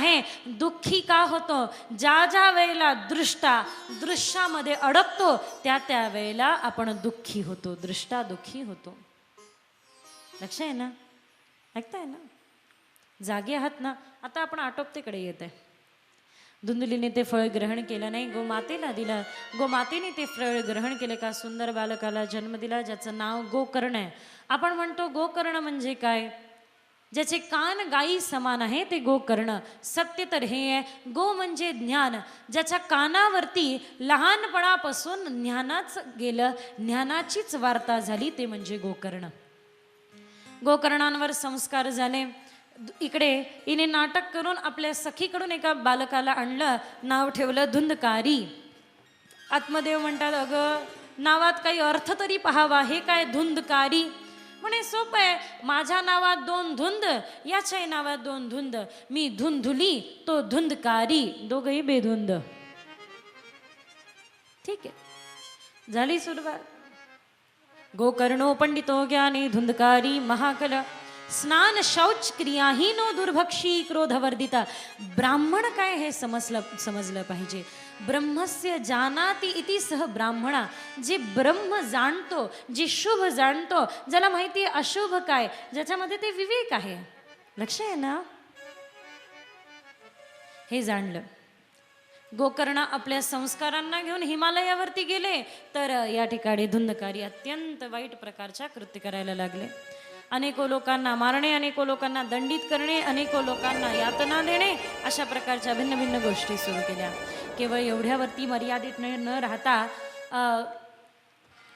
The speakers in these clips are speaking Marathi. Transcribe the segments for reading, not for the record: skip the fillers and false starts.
आहे दुःखी का होतो? ज्या ज्या वेळेला दृश्यामध्ये अडकतो त्या वेळेला आपण दुःखी होतो, दुःखी होतो. लक्ष आहे ना? ऐकताय ना? जागे आहात ना? आता आपण आटोपतेकडे येत आहे. धुंदलीने ते फळ ग्रहण केलं नाही, गोमातेला दिलं. गोमातेने ते फळ ग्रहण केले. का सुंदर बालकाला जन्म दिला ज्याचं नाव गोकर्ण आहे. आपण म्हणतो गोकर्ण म्हणजे काय? ज्याचे कान गायी समान आहे ते गोकर्ण. सत्य तर हे आहे, गो म्हणजे ज्ञान. ज्याच्या कानावरती लहानपणापासून ज्ञानाच गेलं, ज्ञानाचीच वार्ता झाली, ते म्हणजे गोकर्ण. गोकर्णांवर संस्कार झाले. इकडे हिने नाटक करून आपल्या सखीकडून एका बालकाला आणलं, नाव ठेवलं धुंदकारी. आत्मदेव म्हणतात, अगं नावात काही अर्थ तरी पाहावा, हे काय धुंदकारी? म्हणे सोपं आहे, माझ्या नावात 2 धुंद, याच्याही नावात 2 धुंद. मी धुंधुली, तो धुंदकारी, दोघही बेधुंद. ठीक आहे, झाली सुरुवात. गोकर्णो पंडितो ज्ञानी धुंदकारी महाकल, स्नान शौच क्रियाहीनो दुर्भक्षी क्रोधवर्धिता. ब्राह्मण काय हे समजलं पाहिजे. ब्रह्मस्य जानाति इति सह ब्राह्मणा. जे ब्रह्म जाणतो, जे शुभ जाणतो, ज्याला माहिती आहे अशुभ काय, ज्याच्यामध्ये ते विवेक आहे. लक्ष आहे ना? हे जाणलं. गोकर्ण आपल्या संस्कारांना घेऊन हिमालयावरती गेले, तर या ठिकाणी धुंदकारी अत्यंत वाईट प्रकारच्या कृत्य करायला लागले. अनेको लोकांना मारणे, अनेको लोकांना दंडित करणे, अनेको लोकांना यातना देणे, अशा प्रकारच्या भिन्न भिन्न गोष्टी सुरू केल्या. केवळ एवढ्यावरती मर्यादित न राहता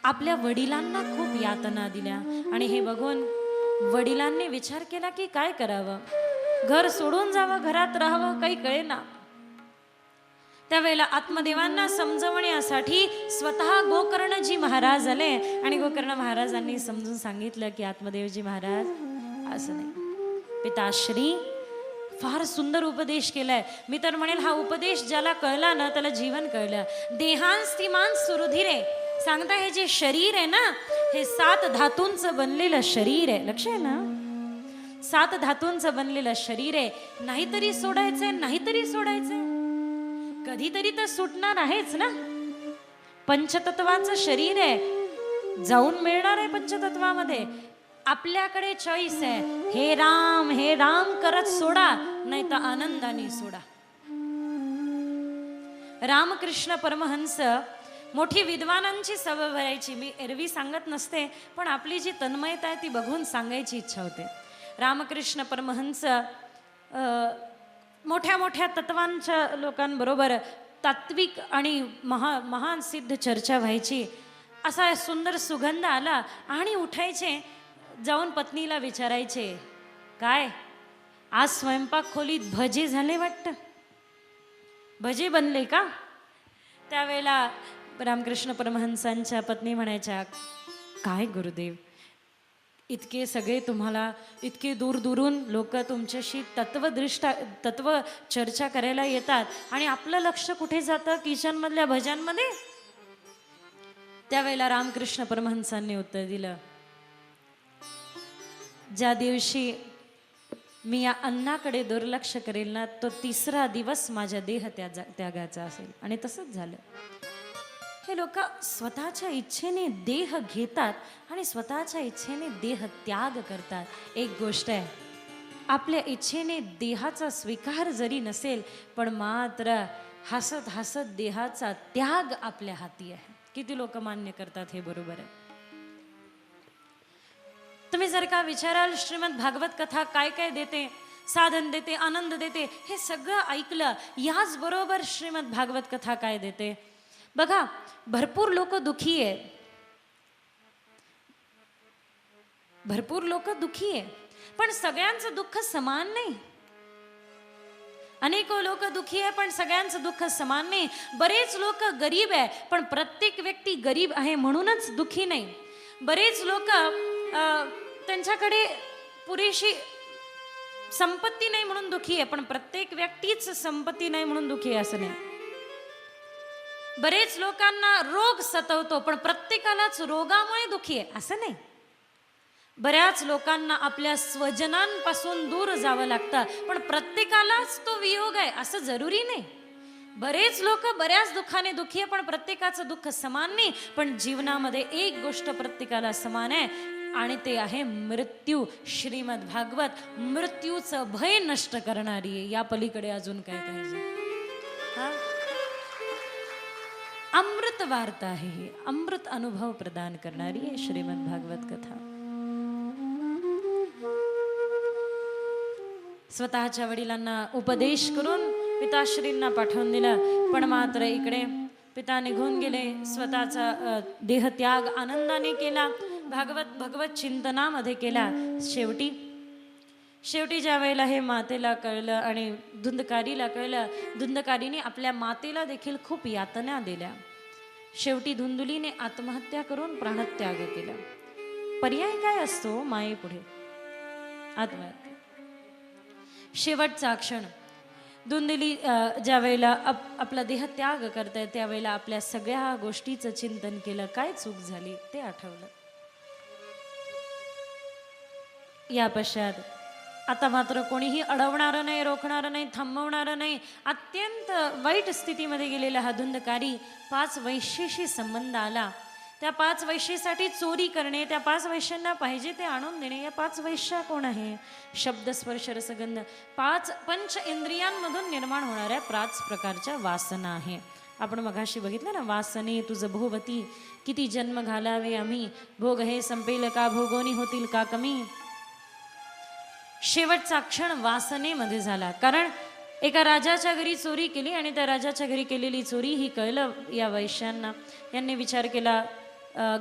आपल्या वडिलांना खूप यातना दिल्या. आणि हे बघून वडिलांनी विचार केला की काय करावं, घर सोडून जावं, घरात राहावं, काही कळेना. त्यावेळेला आत्मदेवांना समजवण्यासाठी स्वतः गोकर्णजी महाराज आले आणि गोकर्ण महाराजांनी समजून सांगितलं की आत्मदेवजी महाराज असं नाही. पिताश्री फार सुंदर उपदेश केलाय. मी तर म्हणेल हा उपदेश ज्याला कळला ना त्याला जीवन कळलं. देहांस्तिमान सुरुधिरे सांगता, हे जे शरीर आहे ना, हे 7 धातूंचं बनलेलं शरीर आहे. लक्ष आहे ना? 7 धातूंचं बनलेलं शरीर आहे. नाहीतरी सोडायचंय, नाहीतरी सोडायचंय, कधीतरी तर सुटणार आहेच ना. पंचतत्वाचं शरीर आहे, जाऊन मिळणार आहे पंचतत्वामध्ये. आपल्याकडे चॉईस आहे, हे राम करत सोडा, नाही तर आनंदाने सोडा. रामकृष्ण परमहंस मोठी विद्वानांची सवय भरायची. मी एरवी सांगत नसते, पण आपली जी तन्मयता आहे ती बघून सांगायची इच्छा होते. रामकृष्ण परमहंस मोठ्या मोठ्या तत्वांच्या लोकांबरोबर तात्विक आणि महान सिद्ध चर्चा व्हायची. असा सुंदर सुगंध आला आणि उठायचे, जाऊन पत्नीला विचारायचे, काय आज स्वयंपाक खोलीत भजे झाले वाटतं, भजे बनले का? त्यावेळेला रामकृष्ण परमहंसांच्या पत्नी म्हणायच्या, काय गुरुदेव, इतके सगळे तुम्हाला, इतके दूर दूरून लोक तुमच्याशी तत्व चर्चा करायला येतात आणि आपलं लक्ष कुठे जातं? किचनमधल्या भज्यांमध्ये. त्यावेळेला रामकृष्ण परमहंसांनी उत्तर दिलं, ज्या दिवशी मी या अन्नाकडे दुर्लक्ष करेल ना, तो 3रा दिवस माझ्या देह त्यागाचा असेल. आणि तसंच झालं. हे लोक स्वतःच्या इच्छेने देह घेतात आणि स्वतःच्या इच्छेने देह त्याग करतात. एक गोष्ट आहे, आपल्या इच्छेने देहाचा स्वीकार जरी नसेल, पण मात्र हसत हसत देहाचा त्याग आपल्या हाती आहे. किती लोक मान्य करतात हे बरोबर आहे. तुम्ही जर का विचाराल श्रीमद भागवत कथा काय काय देते, साधन देते, आनंद देते, हे सगळं ऐकलं, याच बरोबर श्रीमद भागवत कथा काय देते बघा. भरपूर लोक दुखी आहे, भरपूर लोक दुखी आहे, पण सगळ्यांचं दुःख समान नाही. अनेको लोक दुखी आहे पण सगळ्यांचं दुःख समान नाही. बरेच लोक गरीब आहे पण प्रत्येक व्यक्ती गरीब आहे म्हणूनच दुखी नाही. बरेच लोक त्यांच्याकडे पुरेशी संपत्ती नाही म्हणून दुखी आहे, पण प्रत्येक व्यक्तीच संपत्ती नाही म्हणून दुखी आहे असं नाही. बरेच लोकांना रोग सतवतो पण प्रत्येकालाच रोगामुळे दुखी आहे असं नाही. बऱ्याच लोकांना आपल्या स्वजनांपासून दूर जावं लागतं, पण प्रत्येकालाच तो वियोग आहे असं जरुरी नाही. बरेच लोक बऱ्याच दुःखाने दुःखी आहे, पण प्रत्येकाचं दुःख समान नाही. पण जीवनामध्ये एक गोष्ट प्रत्येकाला समान आहे आणि ते आहे मृत्यू. श्रीमद भागवत मृत्यूचं भय नष्ट करणारी आहे. या पलीकडे अजून काय पाहिजे? हा, अमृत वार्ता आहे ही, अमृत अनुभव प्रदान करणारी आहे श्रीमद भागवत कथा. स्वतःच्या वडिलांना उपदेश करून पिताश्रींना पाठवून दिलं, पण मात्र इकडे पिता निघून गेले. स्वतःचा देहत्याग आनंदाने केला, भगवत चिंतनामध्ये केला. शेवटी ज्या वेळेला हे मातेला कळलं आणि धुंदकारीला कळलं, धुंदकारीने आपल्या मातेला देखील खूप यातना दिल्या. शेवटी धुंदुलीने आत्महत्या करून प्राणत्याग केला. पर्याय काय असतो मायेपुढे? आत्महत्या. शेवटचा क्षण धुंदली ज्या वेळेला आपला देह त्याग करताय त्यावेळेला आपल्या सगळ्या गोष्टीचं चिंतन केलं. काय चूक झाली ते आठवलं. या पश्चात आता मात्र कोणीही अडवणारं नाही, रोखणारं नाही, थांबवणारं नाही. अत्यंत वाईट स्थितीमध्ये गेलेला हा धुंदकारी 5 वैश्येशी संबंध आला. त्या 5 वैश्येसाठी चोरी करणे, त्या 5 वैश्यांना पाहिजे ते आणून देणे. या 5 वैश्या कोण आहे? शब्द स्पर्श रसगंध 5 पंच इंद्रियांमधून निर्माण होणाऱ्या 5 प्रकारच्या वासना आहे. आपण मघाशी बघितलं ना, वासने तुझ भोवती किती जन्म घालावे आम्ही, भोग हे संपेल का, भोगोनी होतील का कमी. शेवटचा क्षण वासनेमध्ये झाला. कारण एका राजाच्या घरी चोरी केली आणि त्या राजाच्या घरी केलेली चोरी ही कळलं या वैश्यांना. यांनी विचार केला,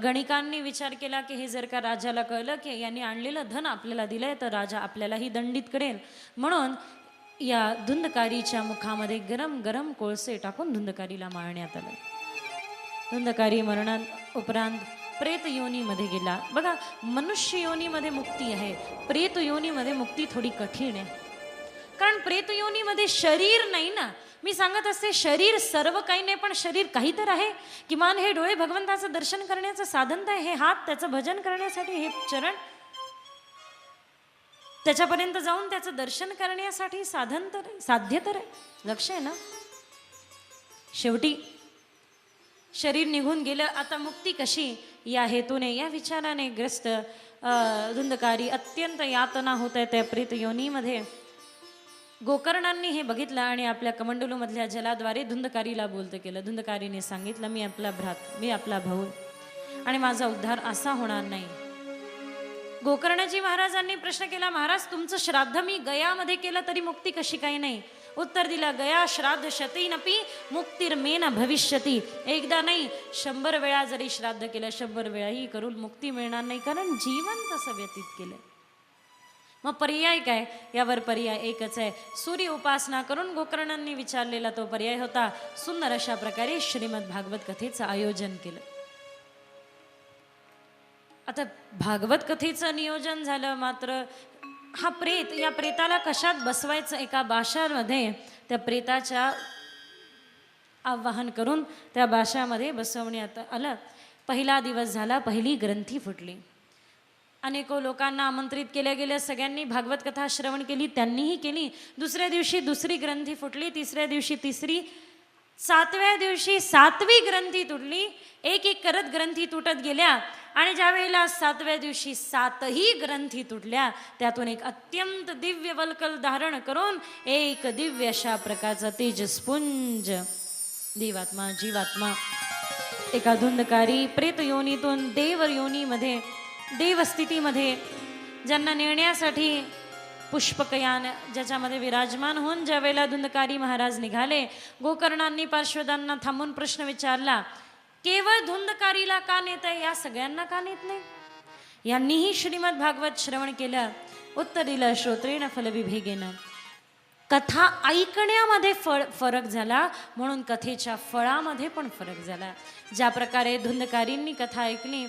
गणिकांनी विचार केला की हे जर का राजाला कळलं की यांनी आणलेलं धन आपल्याला दिलंय तर राजा आपल्यालाही दंडित करेल. म्हणून या धुंदकारीच्या मुखामध्ये गरम गरम कोळसे टाकून धुंदकारीला मारण्यात आलं. धुंदकारी मरणात उपरांत प्रेत योनीमध्ये गेला. बघा, मनुष्य योनीमध्ये मुक्ती आहे, प्रेत योनीमध्ये मुक्ती थोडी कठीण आहे. कारण प्रेत योनीमध्ये शरीर नाही ना. मी सांगत असते शरीर सर्व काही नाही, पण शरीर काही तर आहे. किमान हे डोळे भगवंताचं दर्शन करण्याचं साधन तर आहे, हे हात त्याचं भजन करण्यासाठी, हे चरण त्याच्यापर्यंत जाऊन त्याचं दर्शन करण्यासाठी साधन तर आहे, साध्य तर आहे. लक्ष आहे ना. शेवटी शरीर निघून गेलं, आता मुक्ती कशी या हेतूने, या विचाराने ग्रस्त धुंदकारी अत्यंत यातना होत आहे त्या प्रेत योनीमध्ये. गोकर्णांनी हे बघितलं आणि आपल्या कमंडलूमधल्या जलाद्वारे धुंदकारीला बोलतं केलं. धुंदकारीने सांगितलं, मी आपला भ्रात, मी आपला भाऊ आणि माझा उद्धार असा होणार नाही. गोकर्णजी महाराजांनी प्रश्न केला, महाराज तुमचं श्राद्ध मी गयामध्ये केलं तरी मुक्ती कशी काही नाही? उत्तर दिला, गया श्राद्ध शतीनपी मुक्तिर्मेन भविष्यती. एकदा नाही 100 वेळा जरी श्राद्ध केलं, 100 वेळाही करून मुक्ती मिळणार नाही, कारण जीवन तसं व्यतीत केलं. मग पर्याय काय? यावर पर्याय एकच आहे. सूर्य उपासना करून गोकर्णांनी विचारलेला तो पर्याय होता. सुंदर अशा प्रकारे श्रीमद भागवत कथेचं आयोजन केलं. आता भागवत कथेचं नियोजन झालं, मात्र हा प्रेत, या प्रेताला कशात बसवायचं? एका बाशामध्ये त्या प्रेताच्या आवाहन करून त्या बाशामध्ये बसवण्यात आलं. पहिला दिवस झाला, पहिली ग्रंथी फुटली. अनेको लोकांना आमंत्रित केल्या गेल्या, सगळ्यांनी भागवत कथा श्रवण केली, त्यांनीही केली. दुसऱ्या दिवशी दुसरी ग्रंथी फुटली, तिसऱ्या दिवशी तिसरी, 7व्या दिवशी 7वी ग्रंथी तुटली. एक एक करत ग्रंथी तुटत गेल्या आणि ज्या वेळेला 7व्या दिवशी 7ही ग्रंथी तुटल्या, त्यातून एक अत्यंत दिव्य वल्कल धारण करून एक दिव्य अशा प्रकारचा तेजस्पुंज देवात्मा जीवात्मा एका धुंदकारी प्रेत योनीतून देव योनीमध्ये, देवस्थितीमध्ये ज्यांना नेण्यासाठी पुष्पकयान ज्याच्यामध्ये विराजमान होऊन ज्या वेळेला धुंदकारी महाराज निघाले, गोकर्णांनी पार्श्वदांना थांबून प्रश्न विचारला, केवळ धुंदकारीला का नेत आहे, या सगळ्यांना का नेत नाही? यांनीही श्रीमद भागवत श्रवण केलं. उत्तर दिलं, श्रोत्रेण फलविभेगेन. कथा ऐकण्यामध्ये फरक झाला, म्हणून कथेच्या फळामध्ये पण फरक झाला. ज्या प्रकारे धुंदकारींनी कथा ऐकली,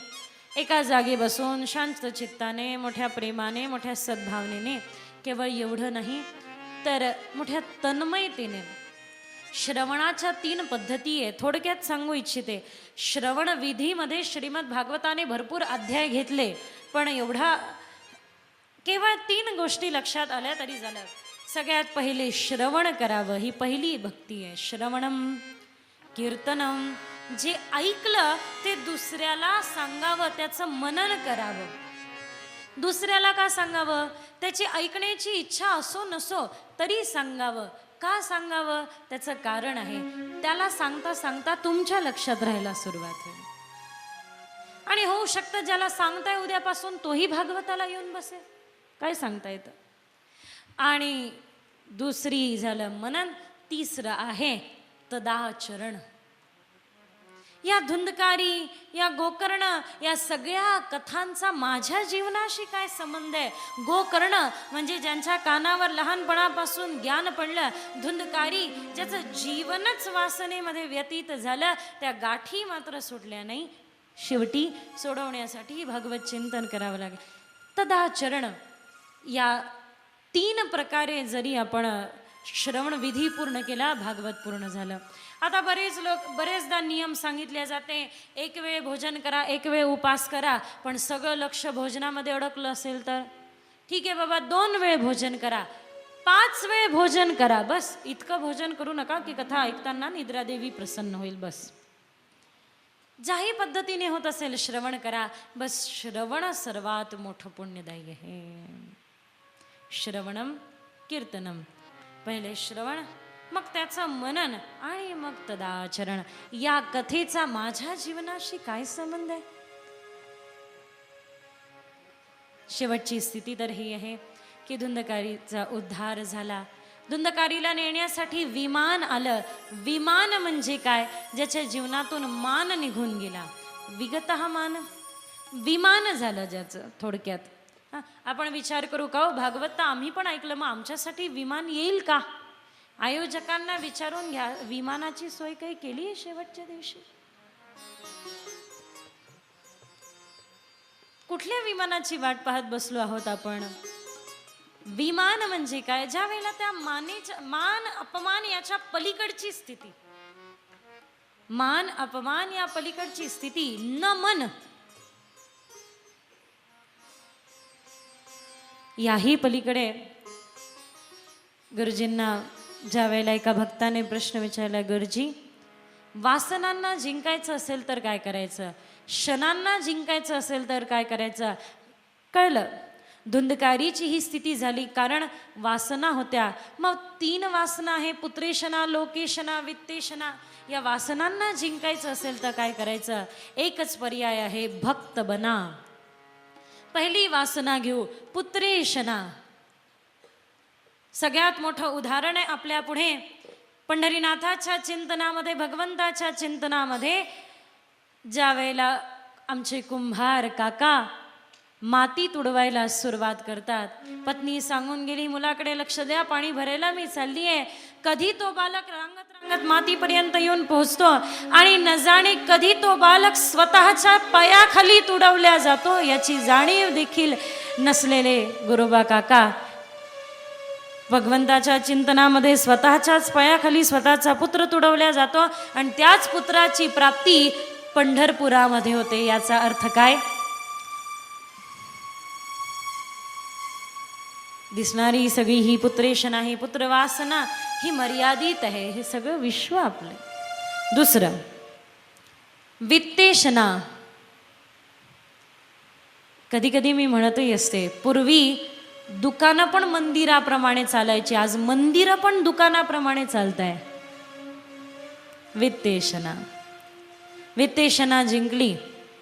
एका जागी बसून शांत चित्ताने, मोठ्या प्रेमाने, मोठ्या सद्भावनेने, केवळ एवढं नाही तर मोठ्या तन्मयतेने श्रवणाच्या 3 पद्धती आहे. थोडक्यात सांगू इच्छिते. श्रवण विधीमध्ये श्रीमद भागवताने भरपूर अध्याय घेतले, पण एवढा केवळ 3 गोष्टी लक्षात आल्या तरी झालं. सगळ्यात पहिले श्रवण करावं, ही पहिली भक्ती आहे. श्रवणम कीर्तनम, जे ऐकलं ते दुसऱ्याला सांगावं, त्याचं मनन करावं. दुसऱ्याला का सांगावं? त्याची ऐकण्याची इच्छा असो नसो तरी सांगावं. का सांगावं? त्याचं कारण आहे. त्याला सांगता सांगता तुमच्या लक्षात राहायला सुरुवात होईल. आणि होऊ शकतं ज्याला सांगताय उद्यापासून तोही भागवताला येऊन बसेल. काय सांगता येतं? आणि दुसरी झालं मनन. तिसरं आहे तदाचरण. या धुंदकारी, या गोकर्ण, या सगळ्या कथांचा माझ्या जीवनाशी काय संबंध आहे? गोकर्ण म्हणजे ज्यांच्या कानावर लहानपणापासून ज्ञान पडलं, धुंदकारी ज्याचं जीवनच वासनेमध्ये व्यतीत झालं, त्या गाठी मात्र सुटल्या नाही. शेवटी सोडवण्यासाठी भगवत चिंतन करावं लागेल. तदाचरण, या 3 प्रकारे जरी आपण श्रवण विधी पूर्ण केला, भागवत पूर्ण झालं. आता बरेचदा नियम सांगितले जाते, 1 वेळ भोजन करा, 1 वेळ उपास करा. पण सगळं लक्ष भोजनामध्ये अडकलं असेल तर ठीक आहे बाबा, 2 वेळ भोजन करा, 5 वेळ भोजन करा. बस इतकं भोजन करू नका की कथा ऐकताना निद्रादेवी प्रसन्न होईल. बस ज्याही पद्धतीने होत असेल श्रवण करा. बस श्रवण सर्वात मोठं पुण्यदायी आहे. श्रवणम कीर्तनम, पहिले श्रवण, मग त्याचं मनन, आणि मग तदाचरण. या कथेचा माझ्या जीवनाशी काय संबंध आहे? शेवटची स्थिती तर ही आहे की धुंदकारीचा उद्धार झाला. धुंदकारीला नेण्यासाठी विमान आलं. विमान म्हणजे काय? ज्याच्या जीवनातून मान निघून गेला. विगतः मान, विमान झालं ज्याचं. थोडक्यात आपण विचार करू का, भागवत तर आम्ही पण ऐकलं, मग आमच्यासाठी विमान येईल का? आयोजकांना विचारून घ्या, विमानाची सोय काही केली आहे शेवटच्या दिवशी? कुठल्या विमानाची वाट पाहत बसलो आहोत आपण? विमान म्हणजे काय? ज्या वेळेला त्या मान अपमान याच्या पलीकडची स्थिती, मान अपमान या पलीकडची स्थिती, न मन याही पलीकडे. गुरुजींना ज्या वेळेला एका भक्ताने प्रश्न विचारला, गुरुजी वासनांना जिंकायचं असेल तर काय करायचं, क्षणांना जिंकायचं असेल तर काय करायचं? कळलं, धुंदकारीची ही स्थिती झाली कारण वासना होत्या. मग 3 वासना आहे, पुत्रेशना, लोकेशना, वित्तेशना. या वासनांना जिंकायचं असेल तर काय करायचं? एकच पर्याय आहे, भक्त बना. पहिली वासना घेऊ, पुत्रेशना. सगळ्यात मोठं उदाहरण आहे आपल्या पुढे. पंढरीनाथाच्या चिंतनामध्ये, भगवंताच्या चिंतनामध्ये ज्या वेळेला आमचे कुंभार काका माती तुडवायला सुरुवात करतात, पत्नी सांगून गेली मुलाकडे लक्ष द्या, पाणी भरायला मी चालली आहे. कधी तो बालक रांगत रांगत मातीपर्यंत येऊन पोहोचतो आणि न जाणे कधी तो बालक स्वतःच्या पायाखाली तुडवल्या जातो याची जाणीव देखील नसलेले गुरोबा काका भगवंताच्या चिंतनामध्ये स्वतःच्याच पायाखाली स्वतःचा पुत्र तुडवल्या जातो आणि त्याच पुत्राची प्राप्ती पंढरपुरामध्ये होते. याचा अर्थ काय? दिसणारी सगळी ही पुत्रेशना, ही पुत्रवासना ही मर्यादित आहे. हे सगळं विश्व आपलं. दुसरं वित्तेशना. कधी कधी मी म्हणतही असते, पूर्वी दुकानं पण मंदिराप्रमाणे चालायची, आज मंदिरं पण दुकानाप्रमाणे चालत आहे. वित्तेशना. वित्तेशना जिंकली,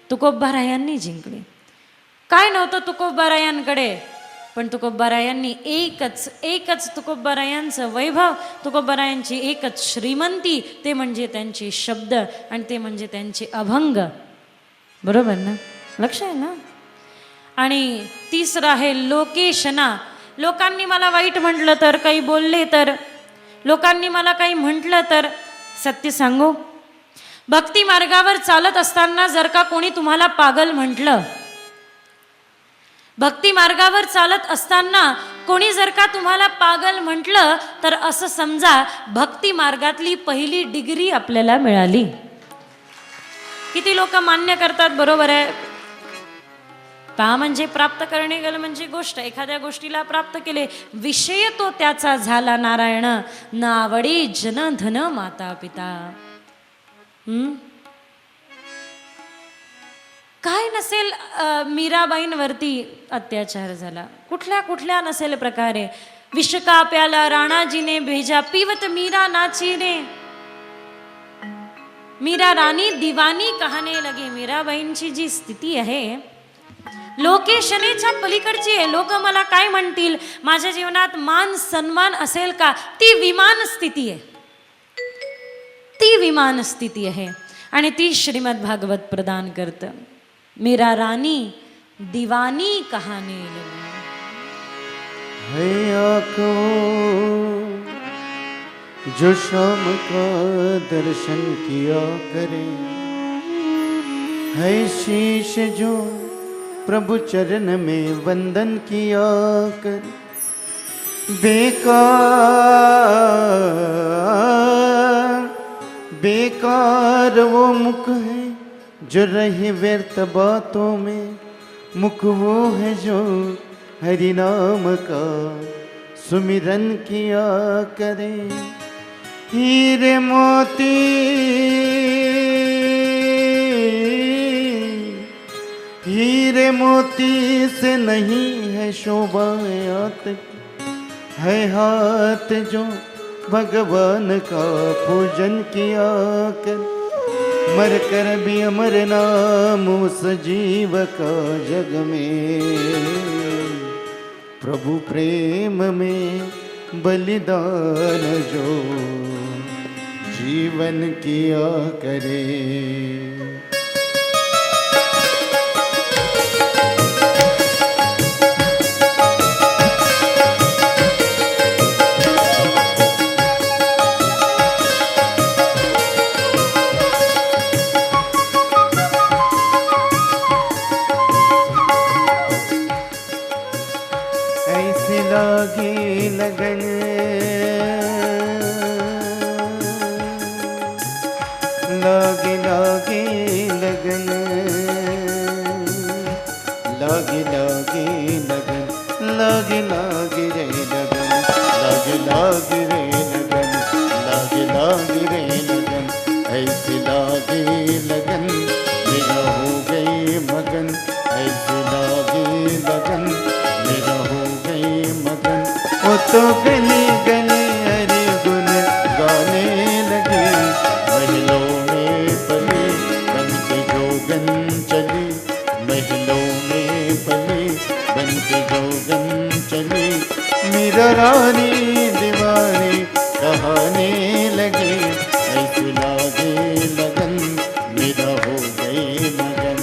तुकोबारायांनी जिंकली. काय नव्हतं तुकोबारायांकडे, पण तुकोबारायांनी एकच तुकोबारायांचं वैभव, तुकोबारायांची एकच श्रीमंती, ते म्हणजे त्यांचे शब्द आणि ते म्हणजे त्यांचे अभंग. बरोबर ना? लक्ष आहे ना? आणि तिसरं आहे लोकेशना. लोकांनी मला वाईट म्हटलं तर, काही बोलले तर, लोकांनी मला काही म्हटलं तर, सत्य सांगू, भक्ती मार्गावर चालत असताना जर का कोणी तुम्हाला पागल म्हटलं, भक्ती मार्गावर चालत असताना कोणी जर का तुम्हाला पागल म्हटलं तर असं समजा भक्ती मार्गातली पहिली डिग्री आपल्याला मिळाली. किती लोक मान्य करतात, बरोबर आहे. पा म्हणजे प्राप्त करणे गेलं म्हणजे गोष्ट, एखाद्या गोष्टीला प्राप्त केले, विषय तो त्याचा झाला नारायण, न आवडी जन धन माता पिता. काय नसेल मीराबाईंवरती अत्याचार झाला, कुठल्या कुठल्या नसेल प्रकारे. विष का प्याला राणाजीने भेजा, पीवत मीरा नाची रे, मीरा राणी दिवानी कहाणे लगे. मीराबाईंची जी स्थिती आहे लोकेशनेच्या पलीकडची आहे. लोक मला काय म्हणतील, माझ्या जीवनात मान सन्मान असेल का, ती विमान स्थिती आहे, ती विमान स्थिती आहे. आणि ती श्रीमद भागवत प्रदान करतं. मीरा रानी दीवानी कहानी लगी. है आँखों जो शाम का दर्शन किया करे, है शीश जो प्रभु चरण में वंदन किया कर. बेकार वो मुख है जो रहे व्यर्थ बातों में, मुख वो है जो हरि नाम का सुमिरन किया करे. हीरे मोती हीरे मोती से नहीं है शोभा हाथ, है हाथ जो भगवान का पूजन किया कर. मर कर भी अमर नाम उस जीव का जग में, प्रभु प्रेम में बलिदान जो जीवन किया करे. लागे लगन लागे लागे लगन लागे लागे लगन लागे लागे रे लगन लागे लागे रे लगन लागे लागे रे लगन. ऐसे लागे लगन मेरा हो गई मगन, ऐसे लागे लगन मेरा हो गई मगन. वो तो गली गली हरि गुण गाने लगे, महलों में पली बन के जोगन चली, महलों में पली बन के जोगन चली. मीरा रानी दीवानी कहाने लगे, ऐसे लागे लगन मेरा हो गई मगन.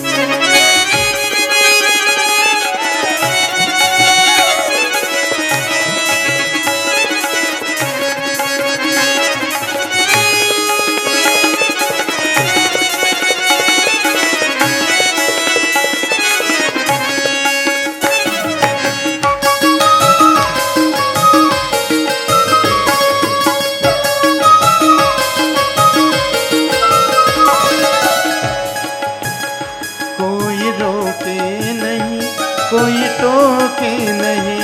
कोई टोके नहीं,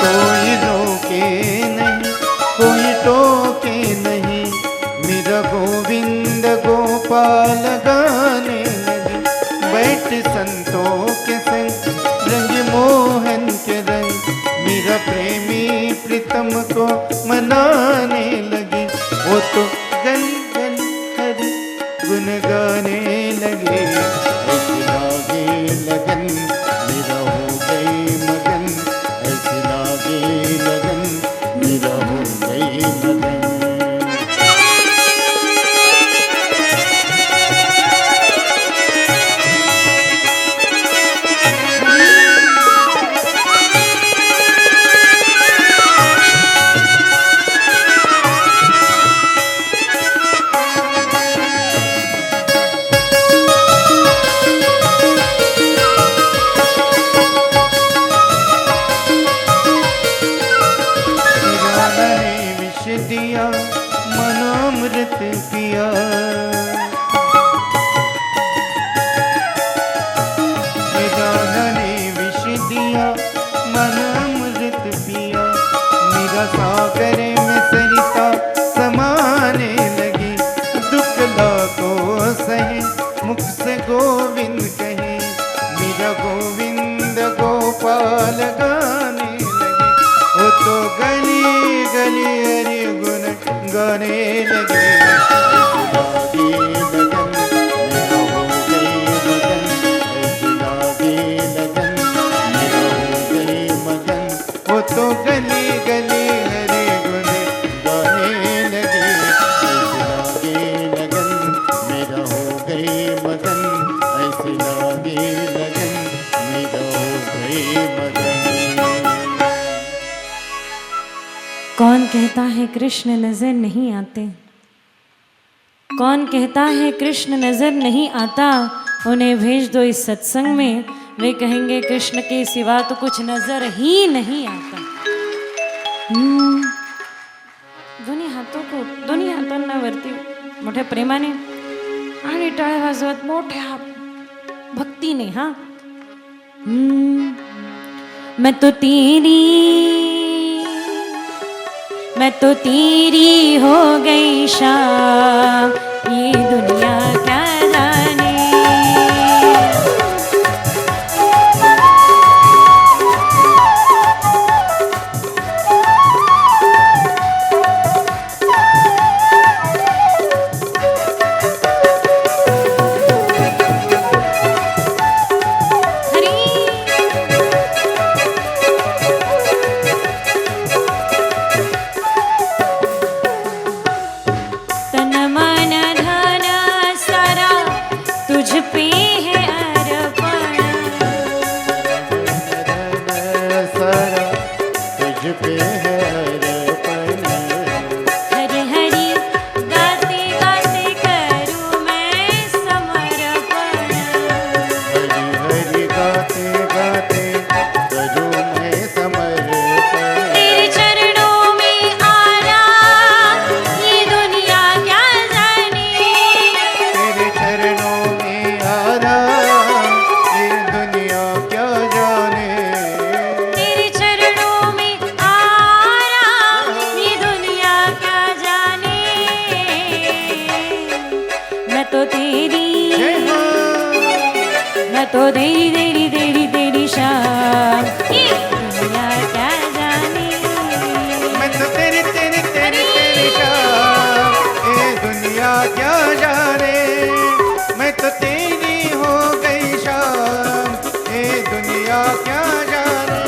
कोई रोके नहीं, कोई टोके नहीं. मेरा गोविंद गोपाल गाने लगे, बैठ संतों के संग रंग मोहन के रंग. मेरा प्रेमी प्रीतम को मनाने लगे, वो तो गल गल हरि गुन गाने लगे. ऐसे लागे लगन मेरा हो गई मगन, ऐसे लागे लगन मेरा हो गई मगन. पिया। निदान ने विष दिया मन अमृत पिया। मेरा सागर में सरिता समाने लगी। दुख लाको सहे मुख से गोविंद कहे। मेरा गोविंद गोपाल गाने लगे। वो तो गली गली हरि गुण गाने लगे। ऐसी लागी लगन मेरा हो गई मगन। ऐसी लागी लगन मेरा हो गई मगन। वो तो गली गली हरि गुण गाने लगे। ऐसी लागी लगन मेरा हो गई मगन। ऐसी लागी लगन मेरा हो गई मगन। कौन कहता है कृष्ण नजर नहीं आते? कौन कहता है कृष्ण नजर नहीं आता? उन्हें भेज दो इस सत्संग में, वे कहेंगे कृष्ण के सिवा तो कुछ नजर ही नहीं आता। दोन्ही हातांना वरती मोठ्या प्रेमाने आणि टाळ्या वाजवत मोठ्या भक्तीने हा मैं तो तेरी हो गई शाम, ये दुनिया क्या जाने। तो तेरी तेरी तेरी तेरी शाम, ये दुनिया क्या जाने। मैं तो तेरी तेरी तेरी तेरी शाम, ये दुनिया क्या जाने। मैं तो तेरी हो गई शाम, ये दुनिया क्या जाने।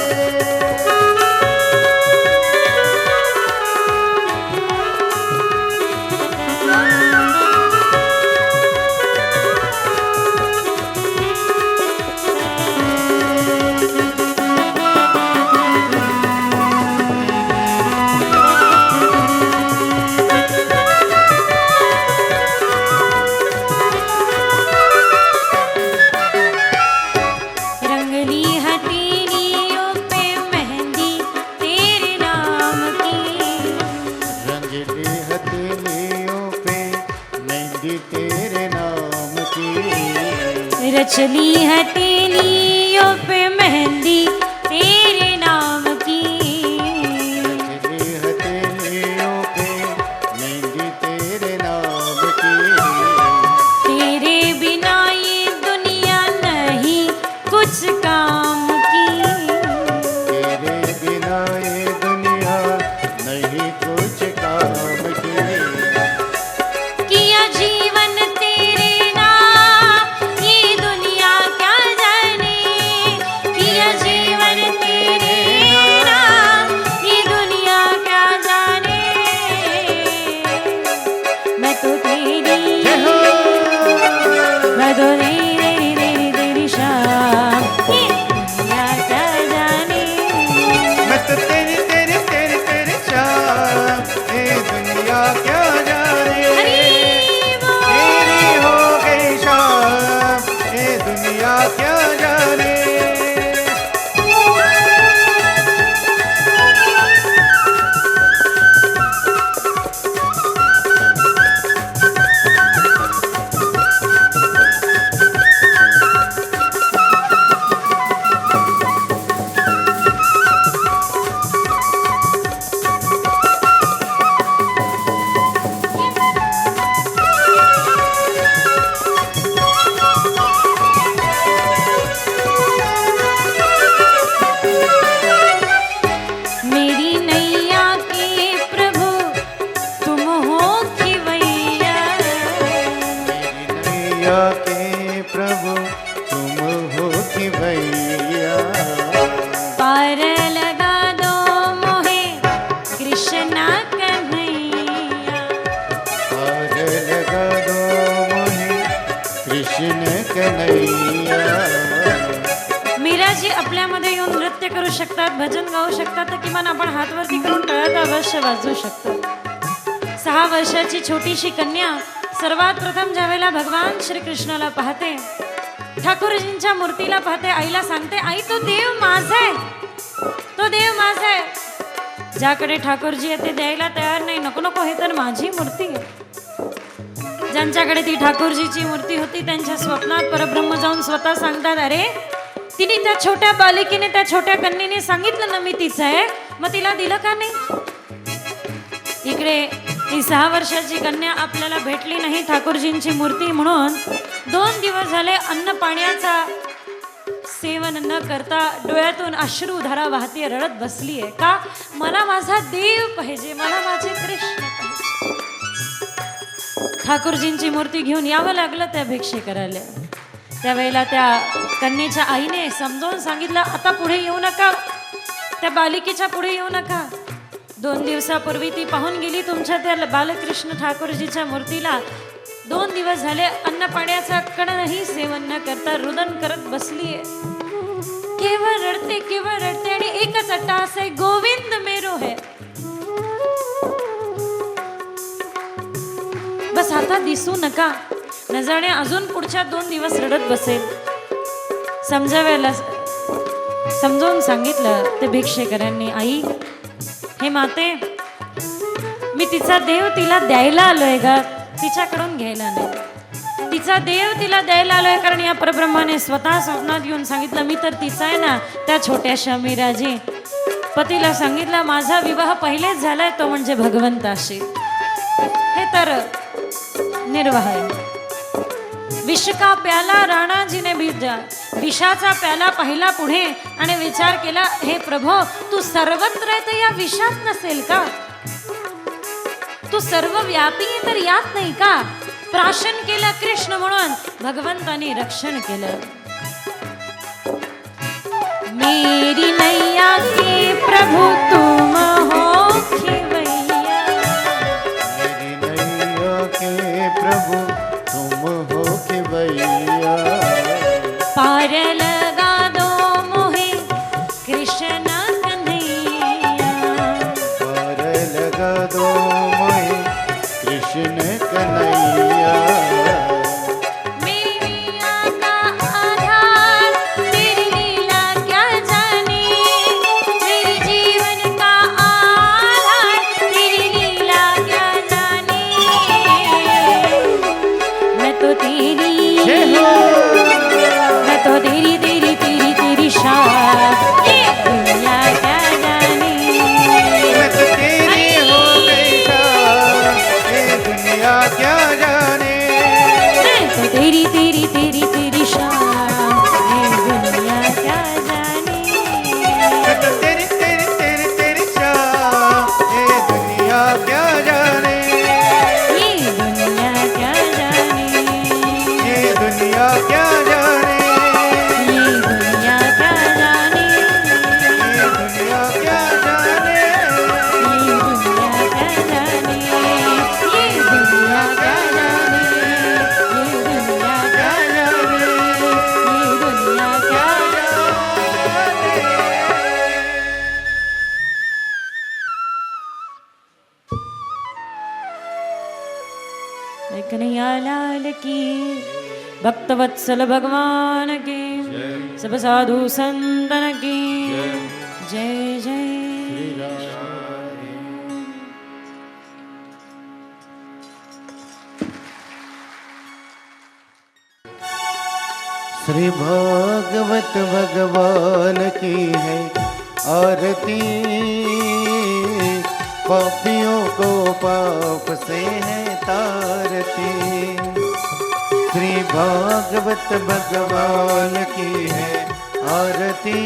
रचली हथेलियों पे मेहंदी तेरे नाम की। रचली हथेलियों पे मेहंदी तेरे नाम की। तेरे बिना ये दुनिया नहीं कुछ काम की। तेरे बिना ये दुनिया नहीं कुछ काम की। किया जीवन तेरे नाम, ये दुनिया क्या जाने। भैया। मीराजी आपल्यामध्ये येऊन नृत्य करू शकतात, भजन गाऊ शकतात, तर किमान आपण हातवरती करून टाळ्या अवश्य वाजवू शकतो. 6 वर्षाची छोटीशी कन्या सर्वात प्रथम ज्यावेळेला भगवान श्रीकृष्णाला पाहते, ठाकूरजींच्या मूर्तीला पाहते, आईला सांगते, आई तो देव माझा आहे, तो देव माझा आहे. ज्याकडे ठाकूरजी आहे ते द्यायला तयार नाही, नको नको हे तर माझी मूर्ती आहे. ज्यांच्याकडे ती ठाकूरजीची मूर्ती होती त्यांच्या स्वप्नात परब्रह्म जाऊन स्वतः सांगतात, अरे तिने त्या छोट्या बालिकेने, त्या छोट्या कन्येने सांगितलं ना मी तिचं आहे, मग तिला दिलं का नाही. इकडे ती 6 वर्षाची कन्या आपल्याला भेटली नाही ठाकूरजींची मूर्ती म्हणून 2 दिवस झाले अन्न पाण्याचा सेवन न करता डोळ्यातून अश्रुधारा वाहती रडत बसलीये. का? मला माझा देव पाहिजे, मला माझे कृष्ण पाहिजे. ठाकूरजींची मूर्ती घेऊन यावं लागलं त्या भिक्षेकराला. त्यावेळेला त्या कन्येच्या आईने समजावून सांगितलं, आता पुढे येऊ नका, त्या बालिकेच्या पुढे येऊ नका. 2 दिवसापूर्वी ती पाहून गेली तुमच्या त्या बालकृष्ण ठाकूरजीच्या मूर्तीला. 2 दिवस झाले अन्न पाण्याचा कणही सेवन न करता रुदन करत बसलीये. केवळ रडते आणि एकच अट्टास आहे, गोविंद मेरो है. बस आता दिसू नका, न जाणे अजून पुढच्या 2 दिवस रडत बसेल. समजावून सांगितलं ते भिक्षेकरांनी, आई हे माते, मी तिचा देव तिला द्यायला आलोय ग, तिच्याकडून घ्यायला नाही. तिचा देव तिला द्यायला आलोय, कारण या परब्रह्माने स्वतः स्वप्नात येऊन सांगितलं, मी तर तिचा आहे ना, त्या छोट्याशा मीराजी. पतीला सांगितलं, माझा विवाह पहिलेच झालाय, तो म्हणजे भगवंताशी. हे तर निर्वाह आहे. विष का प्याला राणाजीने भिजा, विषाचा प्याला पाहिला पुढे आणि विचार केला, हे प्रभो तू सर्वत्र आहे तर या विषात नसेल का? तू सर्व व्यापी आहे तर यात नाही का? प्राशन केलं कृष्ण म्हणून भगवंताने रक्षण केलं. मेरी नैया के प्रभु तुम हो खिवैया, मेरी नैया के प्रभु तुम हो खिवैया. पार लगा दो मोहे कृष्ण कन्हैया, पार लगा दो मोहे कृष्ण कन्हैया. मेरी आका आधार तेरी लीला क्या जाने, मेरे जीवन का आधार तेरी लीला क्या जाने. मैं तो तेरी तेरी शान, ये दुनिया क्या जाने. मैं तो तेरी हो गई शान, ये दुनिया क्या जाने. मैं तो तेरी शान, ये दुनिया क्या जाने. मैं तो तेरी शान, ये दुनिया क्या जाने. ये दुनिया क्या जाने, ये दुनिया क्या जाने. ये दुनिया क्या जाने, ये दुनिया क्या जाने. ये दुनिया क्या जाने, ये दुनिया क्या जाने, ये दुनिया क्या जाने, ये दुनिया क्या जाने. कन्हैया लाल की, भक्तवत्सल भगवान की, सब साधु संतन की जय जय. श्री भागवत भगवान की है आरती, पापियों को पाप से है तारती. श्री भागवत भगवान की है आरती,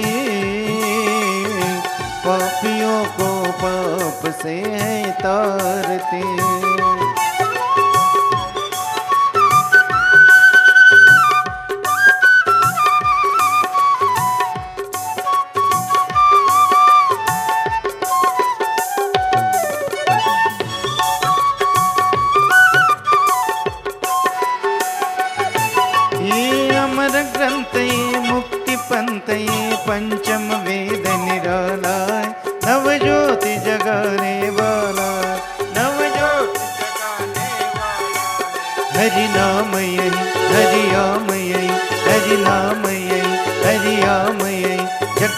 पापियों को पाप से है तारती. अमर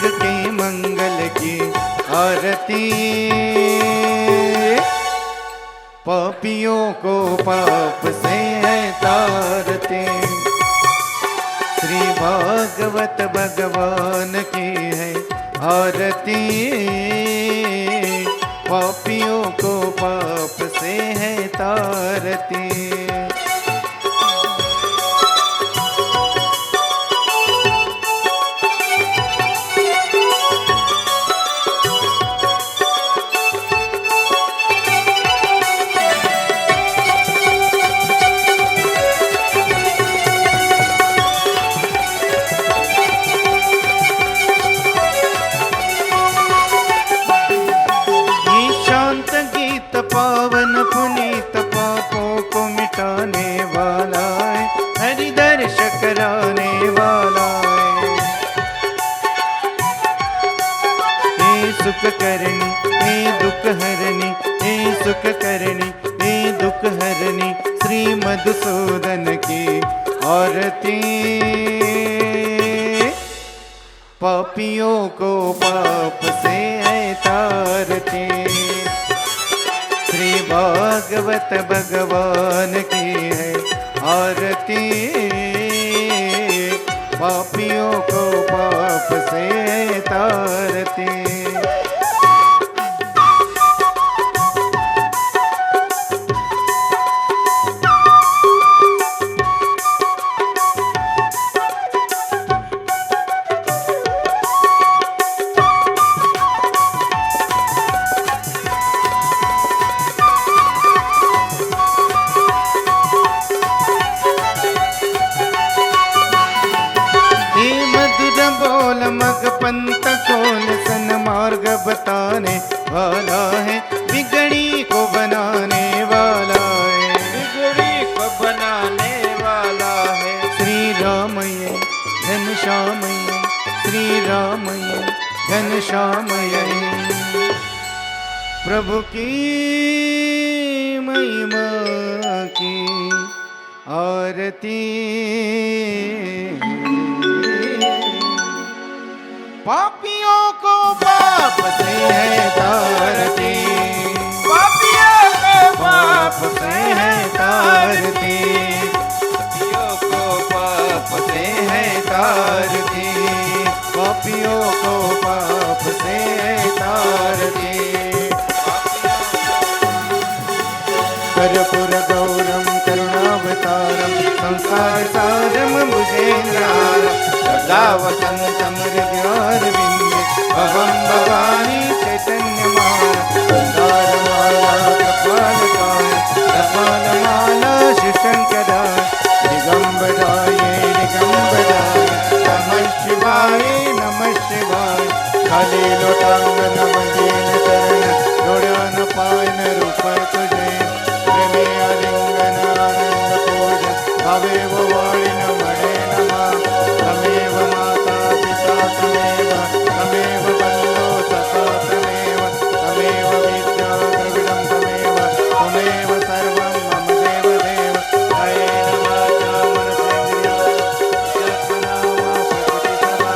जग के मंगल की आरती, पापियों को पाप से है तारते। श्री भागवत भगवान की है आरती, पापियों को पाप से है तारती। पावन पुनीत पापों को मिटाने वाला है, हरि दर्श कराने वाला है। हे सुख करनी हे दुख हरनी, हे सुख करनी हे दुख हरनी, श्री मधुसूदन की आरती, पापियों को पाप से है तारती। श्री भागवत भगवान की है आरती, पापियों को पाप से तारती। मग पंत खोल सन्मार्ग बताने वाला है, बिगड़ी को बनाने वाला है, बिगड़ी को बनाने वाला है। श्री राम ये घनश्याम ये, श्री राम ये घनश्याम ये, प्रभु की महिमा की आरती, पापियों को पाप से है तारती, पापियों को पाप से है तारती, पापियों को पाप से है तारती, पापियों को पाप से है तारती। कर्पूर गौरम करुणावतारम संसार सारम भुजेन्द्रारम, सदा वसंतम हृदयारविंदे, भवं भवानी चैतन्यमाला, मंदारमाला कपालकाय, कपालमाला शिवशंकराय, दिगंबराय दिगंबराय, नमः शिवाय नमः शिवाय। खाली लोटांगण वंदीन चरण, डोळ्यान पायन रूप तुझे, प्रेमे आलिंगन आनंद पूजन, भावे वो वाळीन मणे नमः। तमेव माता पिता तमेव, तमेव बन्धो सखा तमेव, तमेव विद्या द्रविडं तमेव, त्वमेव सर्वं मम देव देव। कायेन वाचा मनसेन्द्रिया प्रकृतिसवा,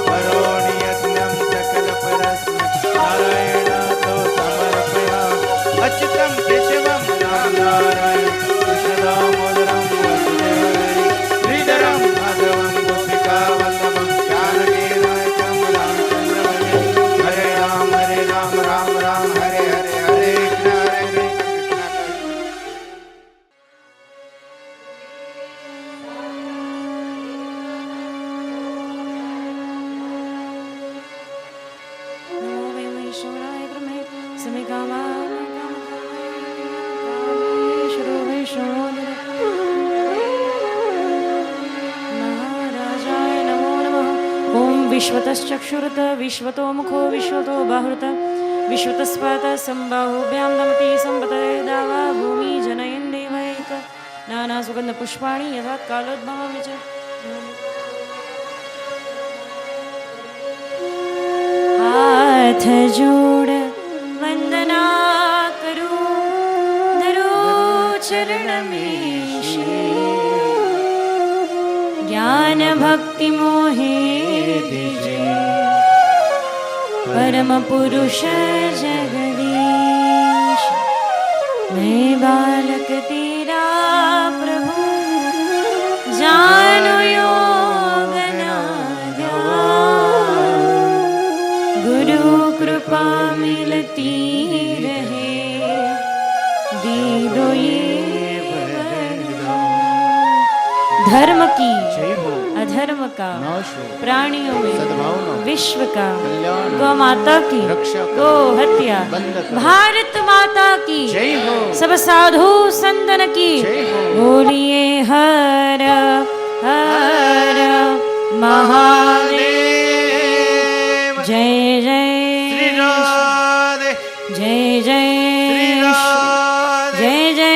करोमि यज्ञं सकलपरस्मै, नारायणातो समर्पयामि। अच्युतं केशवं राम नारायण कृष्णदामोदरं वासुदेवहरि, श्रीधरं माधवं गोपिका वल्लभं, जानकी नायकं रामचन्द्र भजे। हरे राम राम राम हरे हरे, हरे कृष्ण हरे कृष्ण कृष्ण नमो वैश्वराय ब्रह्मे समिकामेश्वरो वैष्णवो महाराजाय नमो नमः। ॐ विश्वतश्चक्षुरुत विश्वतो मुखो विश्वतो बाहुरुत, विश्वतस्पातः सम्बाहुभ्यां नमति सम्पतये दावा भूमि जनयन् देवैक, नानासुगन्धपुष्पाणि यथा कालोद्भवं च। हाथ जोड़ वंदना करूं, धरो चरण में श्री, ज्ञान भक्ति मोहे दीजिए, परम पुरुष जगदीश। मैं बालक तेरा प्रभु, जानो योग न ध्यान। गुरु कृपा मिलती रहे, दीदो ये धर्म की जय हो, अधर्म का, नाश हो, प्राणियों में सद्भावना, विश्व का, कल्याण, गौ माता की रक्षा करो, गो हत्या, बंद करो। भारत माता की जय हो, सब साधु संतन की जय हो। बोलिए हर हर महादेव। महादेव। जय जय श्री राधे, जय जय श्री राधे, जय जय